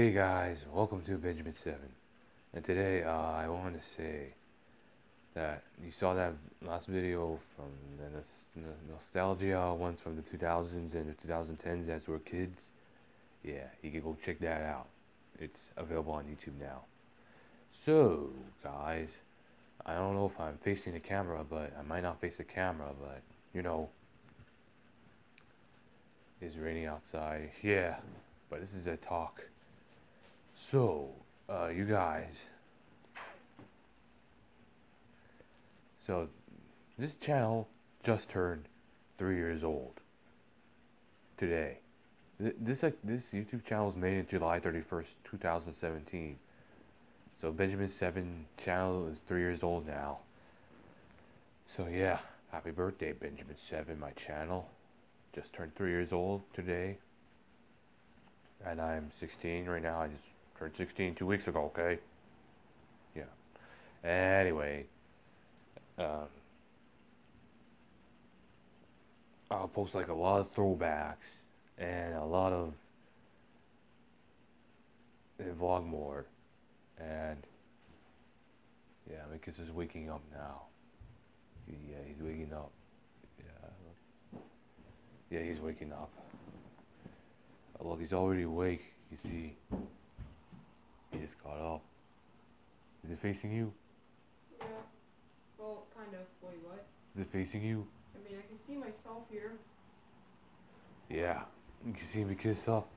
Hey guys, welcome to Benjamin 7. And today I wanted to say that you saw that last video from the nostalgia ones from the 2000s and the 2010s as we're kids. Yeah, you can go check that out. It's available on YouTube now. So, guys, I don't know if I'm facing the camera, but I might not face the camera, but you know, it's raining outside. Yeah, but this is a talk. So, you guys. So, this channel just turned 3 years old today. This YouTube channel was made in July 31st, 2017. So Benjamin 7 channel is 3 years old now. So yeah, happy birthday Benjamin 7, my channel. Just turned 3 years old today. And I'm 16 right now. I just turned 16 2 weeks ago, okay? Yeah. Anyway, I'll post like a lot of throwbacks and a lot of vlog more. And yeah, Mikis is waking up now. Yeah, he's waking up. Yeah, he's waking up. Look, he's already awake. You see, he just got up. Is it facing you? Yeah. Well, kind of. Wait, what? Is it facing you? I mean, I can see myself here. Yeah, you can see me kiss up.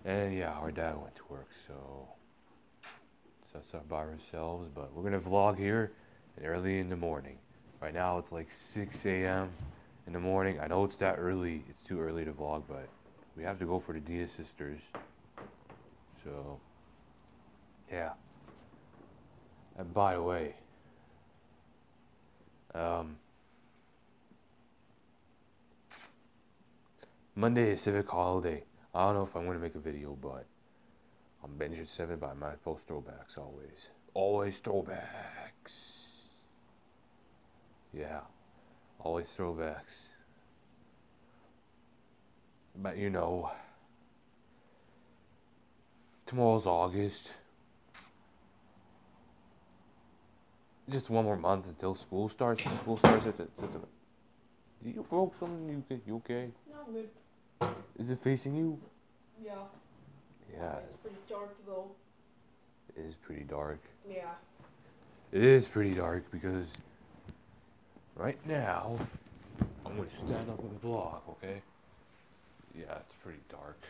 And yeah, our dad went to work, so us up by ourselves. But we're gonna vlog here and early in the morning. Right now it's like 6 a.m. in the morning. I know it's that early. It's too early to vlog, but we have to go for the Dia sisters. So yeah. And by the way, Monday is civic holiday. I don't know if I'm gonna make a video, but I'm Benjamin 7, but I might post throwbacks always. Always throwbacks. Yeah, always throwbacks. But you know, tomorrow's August. Just one more month until school starts. School starts at the You broke something? You okay? No, I'm good. Is it facing you? Yeah. Yeah. It's pretty dark though. It is pretty dark. Yeah. It is pretty dark because right now I'm going to stand up and vlog, okay? Yeah, it's pretty dark.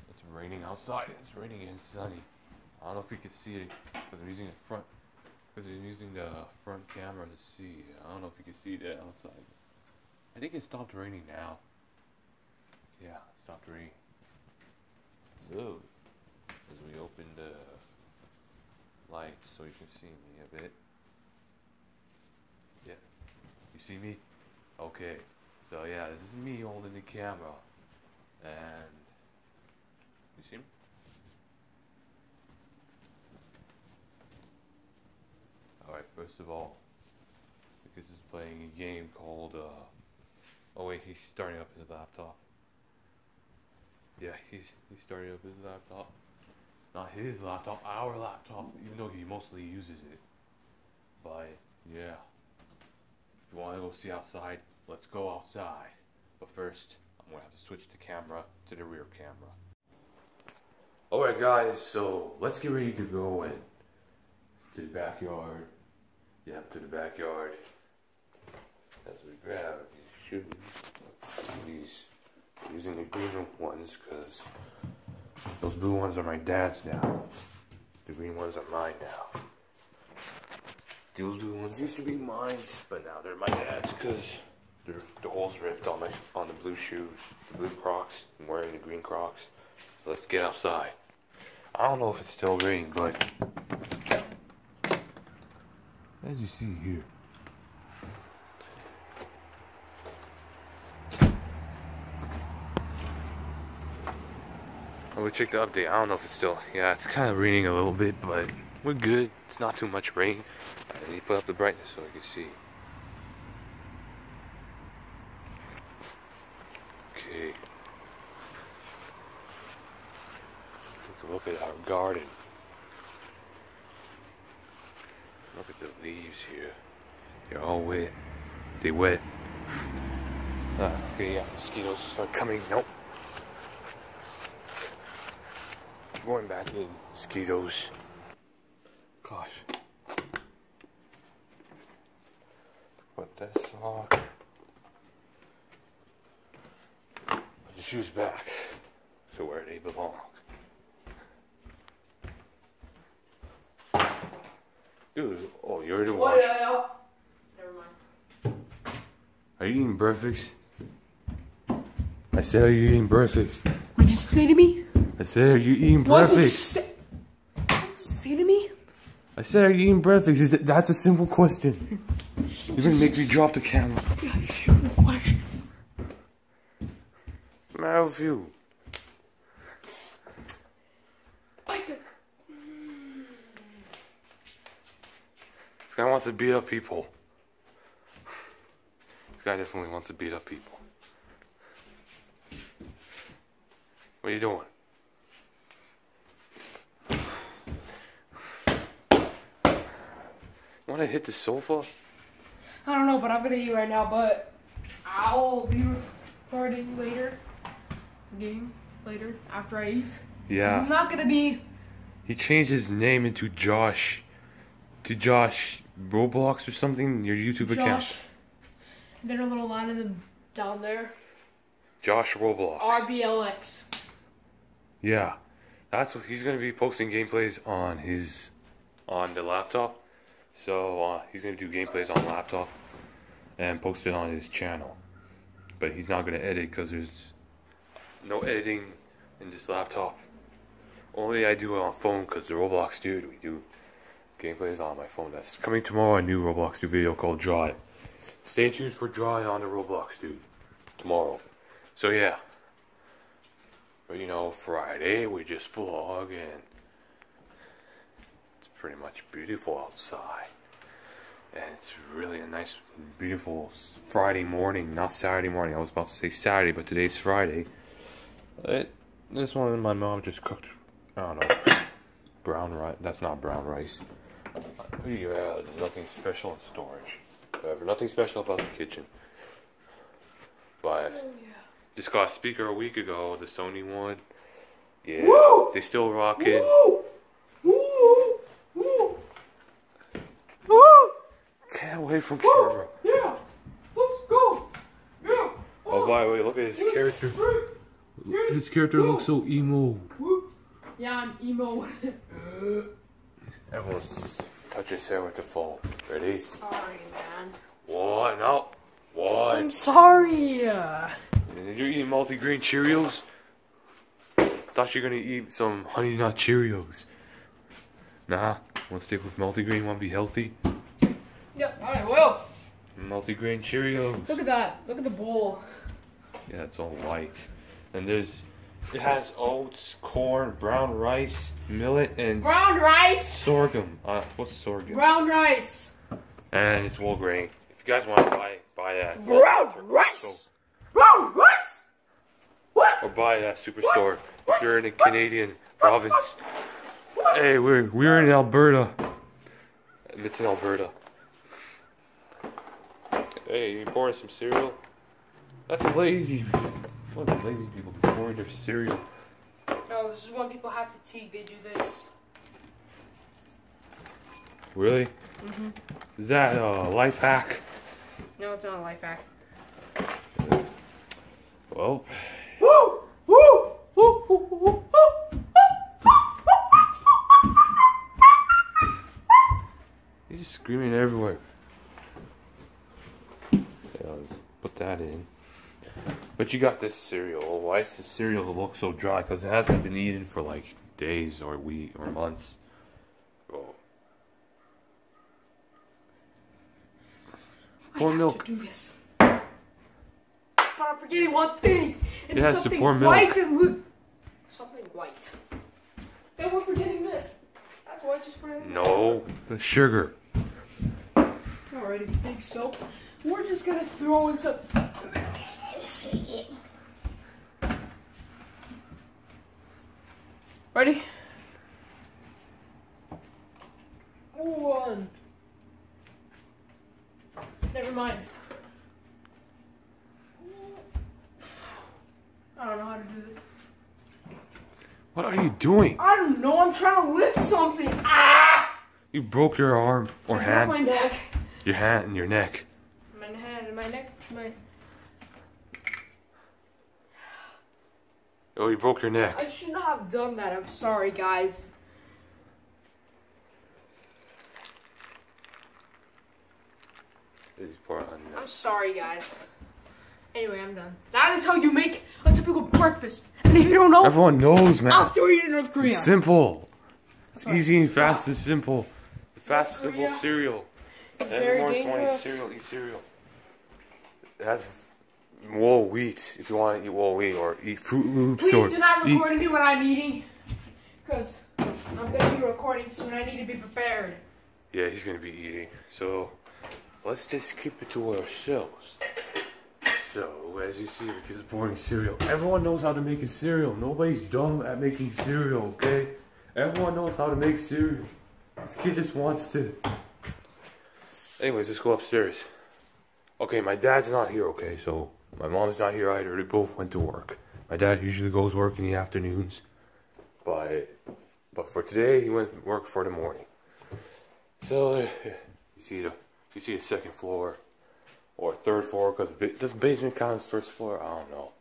It's raining outside. It's raining and sunny. I don't know if you can see it because I'm using the front camera to see. I don't know if you can see that outside. I think it stopped raining now. Yeah, it stopped raining. So, as we open the lights so you can see me a bit. Yeah, you see me? Okay, so yeah, this is me holding the camera. And, you see me? Alright, first of all, because he's playing a game called, oh wait, he's starting up his laptop. Yeah, he's starting up his laptop. Not his laptop, our laptop, even though he mostly uses it. But, yeah. If you want to go see outside, let's go outside. But first, I'm going to have to switch the camera to the rear camera. Alright guys, so let's get ready to go in to the backyard. Yep, to the backyard. As we grab these shoes. These using the green ones because those blue ones are my dad's now. The green ones are mine now. Those blue ones used to be mine, but now they're my dad's because the holes ripped on the blue shoes, the blue Crocs. I'm wearing the green Crocs. So let's get outside. I don't know if it's still raining, but as you see here. Oh, we checked the update. I don't know if it's still. Yeah, it's kind of raining a little bit, but we're good. It's not too much rain. I need to put up the brightness so I can see. Okay. a look at our garden. Look at the leaves here. They're all wet. They wet. Okay, yeah, mosquitoes are coming. Nope. Going back in. Mosquitoes. Gosh. Put this on. Put the shoes back to where they belong. Dude, oh, you're the one. Never mind. Are you eating breakfast? I said, are you eating breakfast? What did you say to me? I said, are you eating What did you breakfast? say? What did you say to me? I said, are you eating breakfast? That's a simple question. You're gonna make me drop the camera. What? What's the matter with you? This guy wants to beat up people. This guy definitely wants to beat up people. What are you doing? Want to hit the sofa? I don't know, but I'm gonna eat right now. But I'll be recording later. Game later after I eat. Yeah. I'm not gonna be. He changed his name into Josh. To Josh Roblox or something. Your YouTube account. Josh. Then a little line in the down there. Josh Roblox. RBLX. Yeah, that's what he's gonna be posting gameplays on the laptop. So he's gonna do gameplays on laptop and post it on his channel. But he's not gonna edit because there's no editing in this laptop. Only I do it on phone because the Roblox dude, we do gameplays on my phone. That's coming tomorrow. A new Roblox dude video called Dry. Stay tuned for Dry on the Roblox dude tomorrow. So yeah. But you know, Friday we just vlog and it's pretty much beautiful outside. And it's really a nice, beautiful Friday morning, not Saturday morning. I was about to say Saturday, but today's Friday. This one my mom just cooked, I don't know, brown rice. That's not brown rice. You have nothing special in storage. Whatever, nothing special about the kitchen. But just got a speaker a week ago, the Sony one. Yeah, woo! They still rock it. Woo! Woo! Woo! Woo! Get away from camera. Yeah! Let's go! Yeah! Oh, by the way, look at his character. His character looks so emo. Yeah, I'm emo. Everyone's touching his hair with the phone. Ready? Sorry, man. What? No. What? I'm sorry. You're eating multi-grain Cheerios? Thought you were gonna eat some Honey Nut Cheerios. Nah, wanna stick with multi-grain, wanna be healthy? Yep, I will. Multi-grain Cheerios. Look at that. Look at the bowl. Yeah, it's all white. And it has oats, corn, brown rice, millet, and Brown rice. sorghum. What's sorghum? Brown rice. And it's whole grain. If you guys want to buy that. Brown rice. Brown rice. What? Or buy it at Superstore if you're in a Canadian province. Hey, we're in Alberta. It's in Alberta. Hey, you pouring some cereal? That's lazy. What are the lazy people pouring their cereal? No, this is when people have fatigue. They do this. Really? Mhm. Is that a life hack? No, it's not a life hack. Well. Woo! Woo! Woo! Woo! Woo! He's just screaming everywhere. Yeah, let's put that in. But you got this cereal. Why does the cereal look so dry? Because it hasn't been eaten for like days or weeks or months. Oh. Pour milk. To do this. But I'm forgetting one thing. And It has it's to something pour milk. white and look. Something white. Then we're forgetting this. That's why I just put it in. No, the sugar. Alright, if you think so, we're just gonna throw in some. Ready? Never mind. I don't know how to do this. What are you doing? I don't know. I'm trying to lift something. Ah! You broke your arm or I hand. broke my neck. Your hand and your neck. My hand, my neck, my. Oh, you broke your neck. I should not have done that. I'm sorry, guys. I'm sorry, guys. Anyway, I'm done. That is how you make a typical breakfast. And if you don't know, Everyone knows, man. I'll throw you to North Korea. It's simple. It's That's easy and fast and simple. The fast and simple Korea. cereal. It's Every very morning, dangerous. cereal, eat cereal. It has whole wheat if you want to eat whole wheat, or eat Fruit Loops, Please or do not eat. record me when I'm eating, because I'm going to be recording soon. I need to be prepared. Yeah, he's gonna be eating. So let's just keep it to ourselves. So as you see, because it's boring cereal. Everyone knows how to make a cereal. Nobody's dumb at making cereal. Okay, everyone knows how to make cereal. This kid just wants to. Anyways, let's go upstairs. Okay, my dad's not here, okay, so my mom's not here either. They both went to work. My dad usually goes work in the afternoons, but for today he went to work for the morning. So you see the second floor or third floor, because does basement count as first floor? I don't know.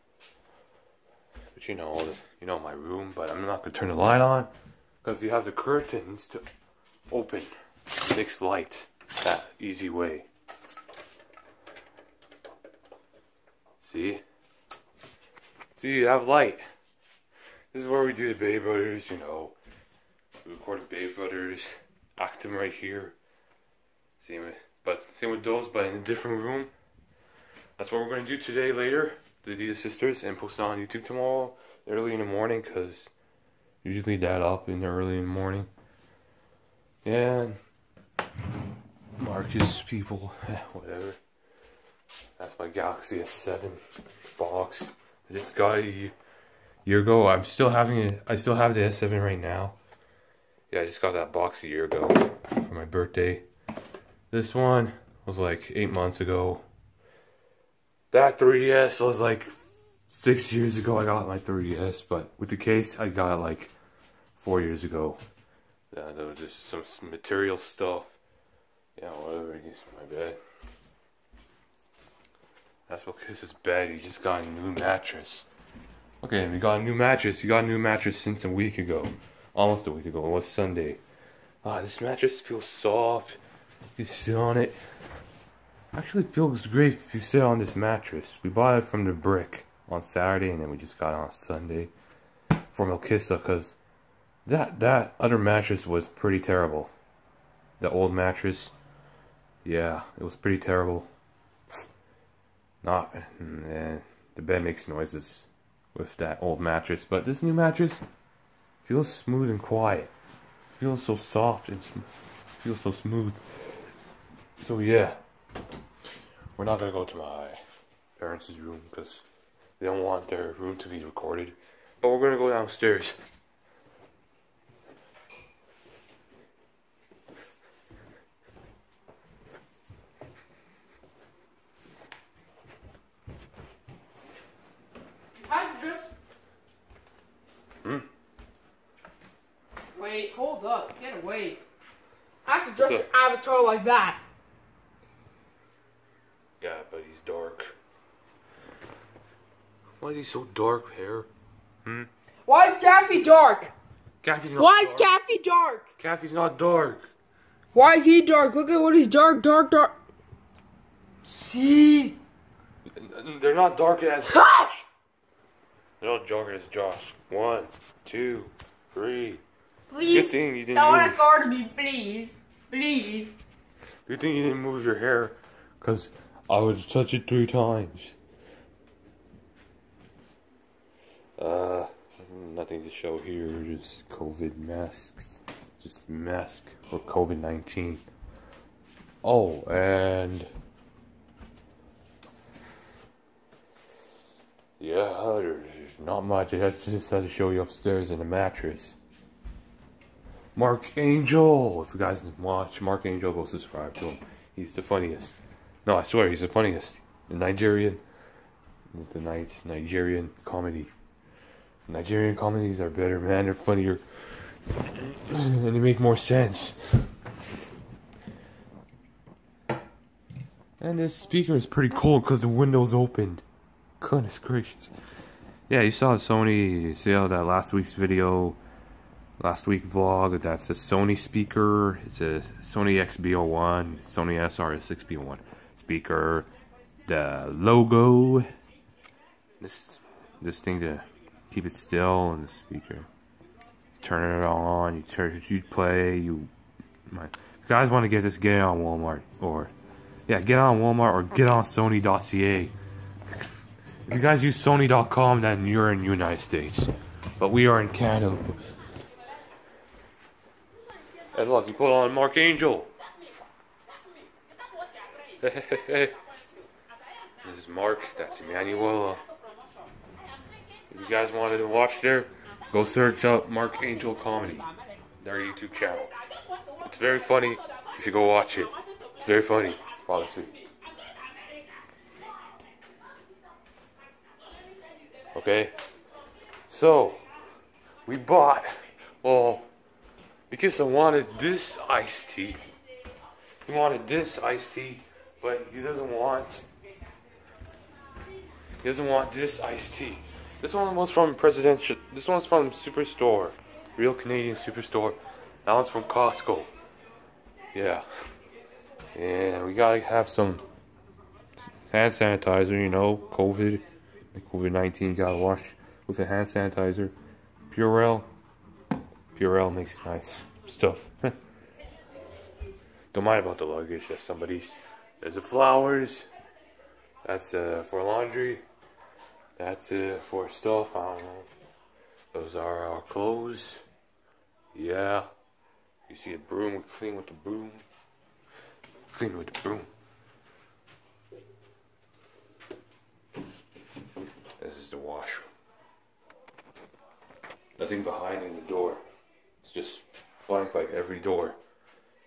But you know my room. But I'm not gonna turn the light on because you have the curtains to open mixed light that easy way. See, you have light. This is where we do the Baby Brothers, you know. We recorded Baby Brothers, act them right here. Same with those, but in a different room. That's what we're gonna do today, later. The Adidas Sisters, and post it on YouTube tomorrow, early in the morning, cause usually Dad up in the early in the morning. And Marcus people, whatever. That's my Galaxy S7 box. I just got it a year ago. I still have the S7 right now. Yeah, I just got that box a year ago for my birthday. This one was like 8 months ago. That 3DS was like 6 years ago. I got my 3DS, but with the case, I got it like 4 years ago. There was just some material stuff. Yeah, whatever. It's my bed. That's what Kiss's bed. He just got a new mattress. Okay, we got a new mattress. He got a new mattress since a week ago. Almost a week ago. It was Sunday. This mattress feels soft. You sit on it. Actually feels great if you sit on this mattress. We bought it from the Brick on Saturday, and then we just got it on Sunday for Melkissa, because that other mattress was pretty terrible. The old mattress, yeah, it was pretty terrible. The bed makes noises with that old mattress, but this new mattress feels smooth and quiet. Feels so soft and feels so smooth. So yeah, we're not gonna go to my parents' room because they don't want their room to be recorded. But we're gonna go downstairs. Wait, hold up. Get away. I have to dress your avatar like that. Yeah, but he's dark. Why is he so dark hair? Why is Gaffy dark? Gaffy's not Why is dark. Gaffy dark? Gaffy's not dark. Why is he dark? Look at what he's dark. See? They're not dark as Josh. They're not dark as Josh. 1, 2, 3. Please, Good thing you didn't don't move. record me, please. Please. Good thing you didn't move your hair, because I would touch it 3 times. Nothing to show here, just COVID masks. Just mask for COVID-19. Oh, and yeah, there's not much. I just had to show you upstairs in the mattress. Mark Angel, if you guys didn't watch, Mark Angel, go subscribe to him. He's the funniest. No, I swear, he's the funniest. The Nigerian. It's a nice Nigerian comedy. Nigerian comedies are better, man. They're funnier. And they make more sense. And this speaker is pretty cool because the window's opened. Goodness gracious. Yeah, you saw Sony. You see how that last week's video, last week vlog, that's a Sony speaker. It's a Sony XB01, Sony SR6B01 speaker. The logo. This thing to keep it still, and the speaker. Turn it on. You play. If you guys want to get this, get it on Walmart or get it on Walmart or get it on Sony.ca. If you guys use Sony.com, then you're in the United States. But we are in Canada. And look, you put on Mark Angel. This is Mark, that's Emmanuel. If you guys wanted to watch there, go search up Mark Angel Comedy, their YouTube channel. It's very funny. You should go watch it. It's very funny, honestly. Okay, so we bought, well, because I wanted this iced tea. He wanted this iced tea, but he doesn't want this iced tea. This one was from Presidential. This one's from Superstore, Real Canadian Superstore. That one's from Costco. Yeah, and we gotta have some hand sanitizer. You know, COVID-19, gotta wash with a hand sanitizer. Purell makes nice stuff. Don't mind about the luggage. That's somebody's. There's the flowers. That's for laundry. That's for stuff. I don't know. Those are our clothes. Yeah. You see a broom. We clean with the broom. Clean with the broom. This is the washroom. Nothing behind in the door. It's just blank like every door.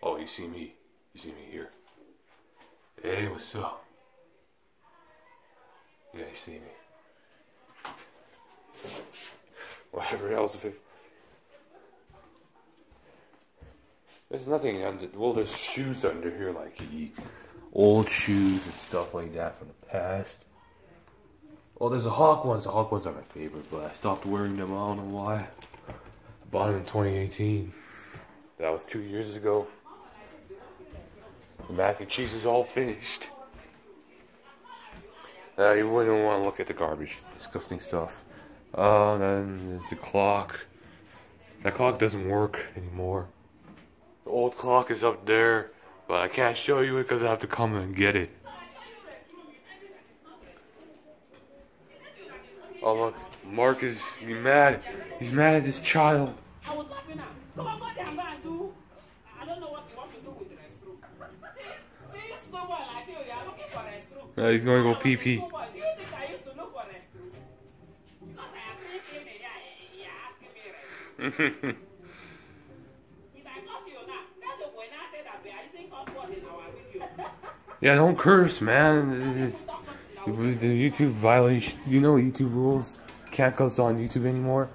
Oh, you see me. You see me here. Hey, what's up? Yeah, you see me. Whatever else. There's nothing under. Well, there's shoes under here, like old shoes and stuff like that from the past. Oh, there's the Hawk ones. The Hawk ones are my favorite, but I stopped wearing them. I don't know why. I bought them in 2018. That was 2 years ago. The mac and cheese is all finished. You wouldn't want to look at the garbage. Disgusting stuff. Then there's the clock. That clock doesn't work anymore. The old clock is up there, but I can't show you it because I have to come and get it. Oh look, Mark is mad. He's mad at this child. I was laughing at. Come on, go there and go and do. I don't know what you want to do with the restroom. See, school boy like you are looking for restroom. No, he's going to go pee pee. Do you think I used to look for restroom? Because I have been cleaning, you're asking me restroom. If I curse you now, tell the boy now say that we are using curse word in our video. Yeah, don't curse, man. The YouTube violation. You know YouTube rules. Can't cuss on YouTube anymore.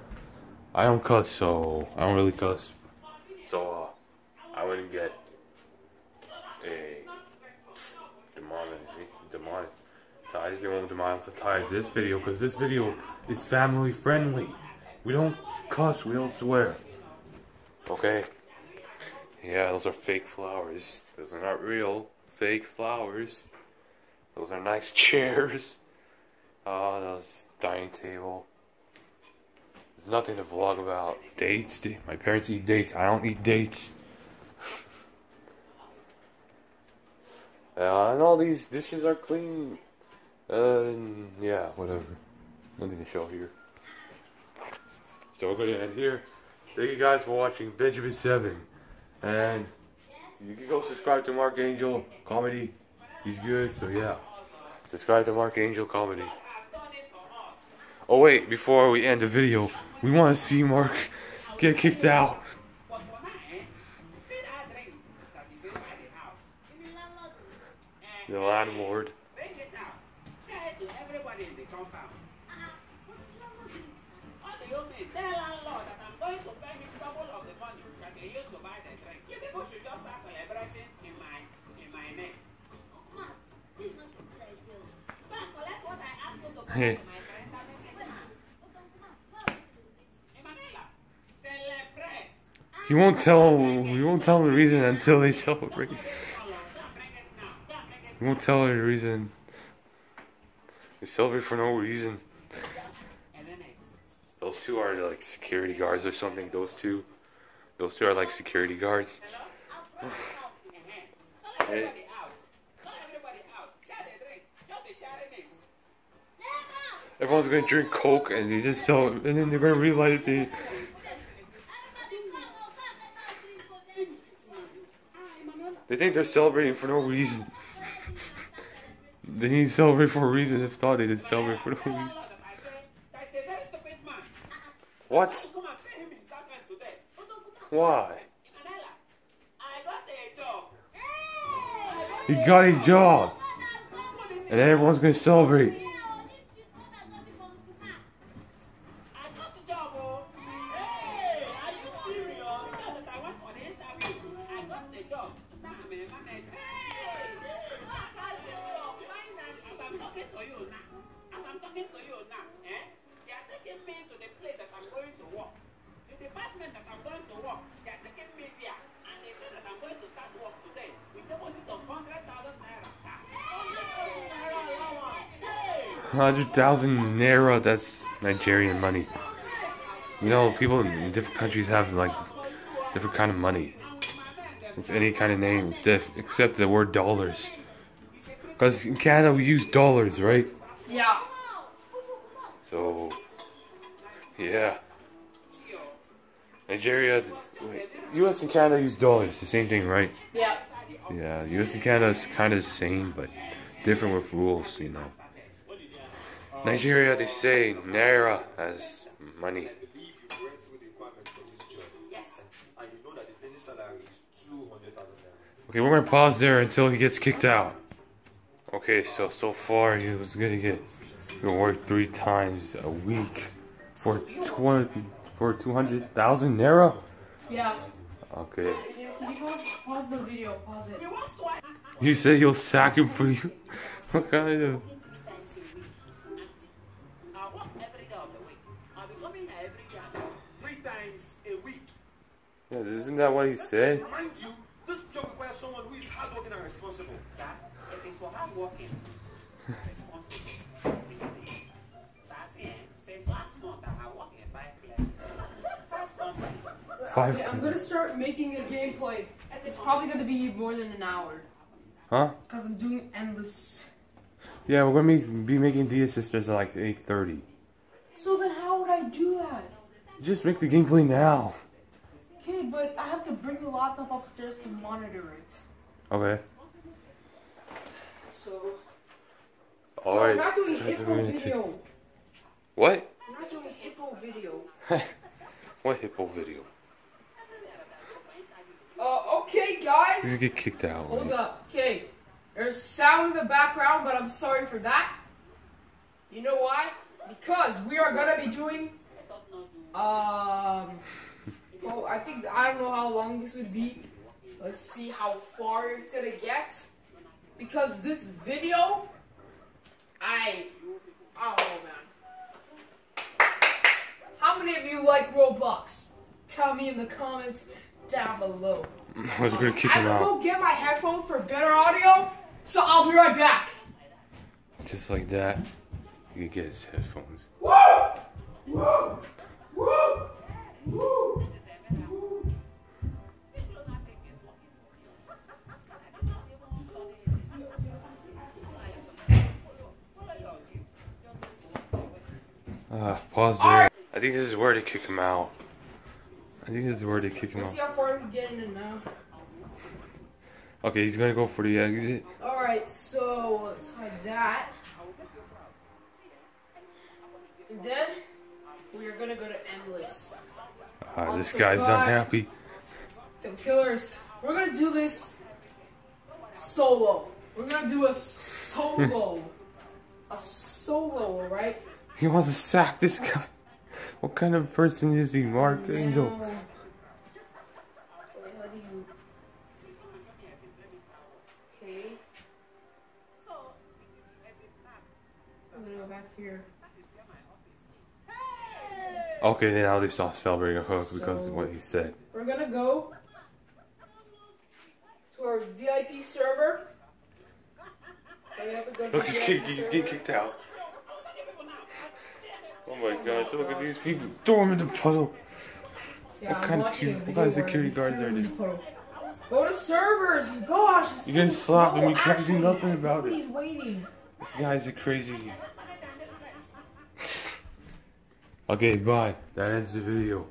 I don't cuss, so I don't really cuss. So I wouldn't get a demonetized. They won't demonetize this video because this video is family friendly. We don't cuss. We don't swear. Okay. Yeah, those are fake flowers. Those are not real. Fake flowers. Those are nice chairs. Those dining table. There's nothing to vlog about. Dates. My parents eat dates. I don't eat dates. And all these dishes are clean. Yeah, whatever. Nothing to show here. So we're going to end here. Thank you guys for watching Benjamin 7. And you can go subscribe to Mark Angel Comedy. He's good, so yeah. Subscribe to Mark Angel Comedy. Oh wait, before we end the video, we want to see Mark get kicked out. The landlord. Bring it out. Share it to everybody in the compound. What do you mean? Tell landlord that I'm going to pay him double of the money that he used to buy the drink. You people should just start celebrating in my name. Go and collect what I asked you to buy to my friend. Emanuela, celebrate. He won't tell the reason until they celebrate. He won't tell her the reason. They celebrate for no reason. Those two are like security guards or something. Those two are like security guards. Hey. Everyone's gonna drink Coke and they just sell it, and then they're gonna realize it. They think they're celebrating for no reason. They need to celebrate for a reason. If thought they did celebrate for no reason. What? Why? He got a job. And then everyone's gonna celebrate. $100,000 naira, that's Nigerian money. You know, people in different countries have like different kind of money with any kind of name except the word dollars. Because in Canada we use dollars, right? Yeah. So, yeah. Nigeria, US and Canada use dollars, the same thing, right? Yeah. Yeah, US and Canada is kind of the same, but different with rules, you know. Nigeria, they say naira as money. Okay, we're gonna pause there until he gets kicked out. Okay, so far he was gonna work 3 times a week for 200,000 naira. Yeah. Okay. Can you pause the video? Pause it. You said he'll sack him for you. What kind of? Yeah, isn't that what he said? Mind you, this job requires someone who is hardworking and responsible. Sir, if it's for hardworking, responsible, since last month I have worked in 5 places. 5 companies. Okay, I'm gonna start making a gameplay. It's probably gonna be more than an hour. Huh? Because I'm doing endless. Yeah, we're gonna be making Dia Sisters at like 8:30. So then how would I do that? Just make the gameplay now. Okay, but I have to bring the laptop upstairs to monitor it. Okay. So... Alright. I'm not doing so that's hippo what we're gonna video. What? I'm not doing hippo video. What hippo video? Okay, guys. You're gonna get kicked out. Hold Right? up. Okay. There's sound in the background, but I'm sorry for that. You know why? Because we are gonna be doing... Oh, I don't know how long this would be. Let's see how far it's gonna get. Because this video, I don't know, man. How many of you like Roblox? Tell me in the comments down below. We're gonna kick him I'm out. gonna go get my headphones for better audio, so I'll be right back. Just like that. You can get his headphones. Woo! Woo! Woo! Woo! Pause there. I think this is where to kick him out. Let's see how far we get in it now. Okay, he's gonna go for the exit. Alright, so let's hide that. And then we are gonna go to endless. This guy's unhappy. The killers. We're gonna do this solo. We're gonna do a solo. A solo, right? He wants to sack this guy. What kind of person is he, Mark Angel? Wait, how do you... Okay. I'm gonna go back here. Okay, now they stop celebrating a hook because of what he said. We're gonna go to our VIP server. So we have to go to Look, the he's VIP getting server. kicked out. Oh my gosh, look at these people. Throw him in the puddle. Yeah, What I'm kind of watching a what video kind of where security we guards threw are him in they? the puddle. Go to servers! Gosh, this You're getting thing's slapped slow. and you can't do Actually, nothing about it. Nobody's waiting. This guy's a crazy. Okay, bye. That ends the video.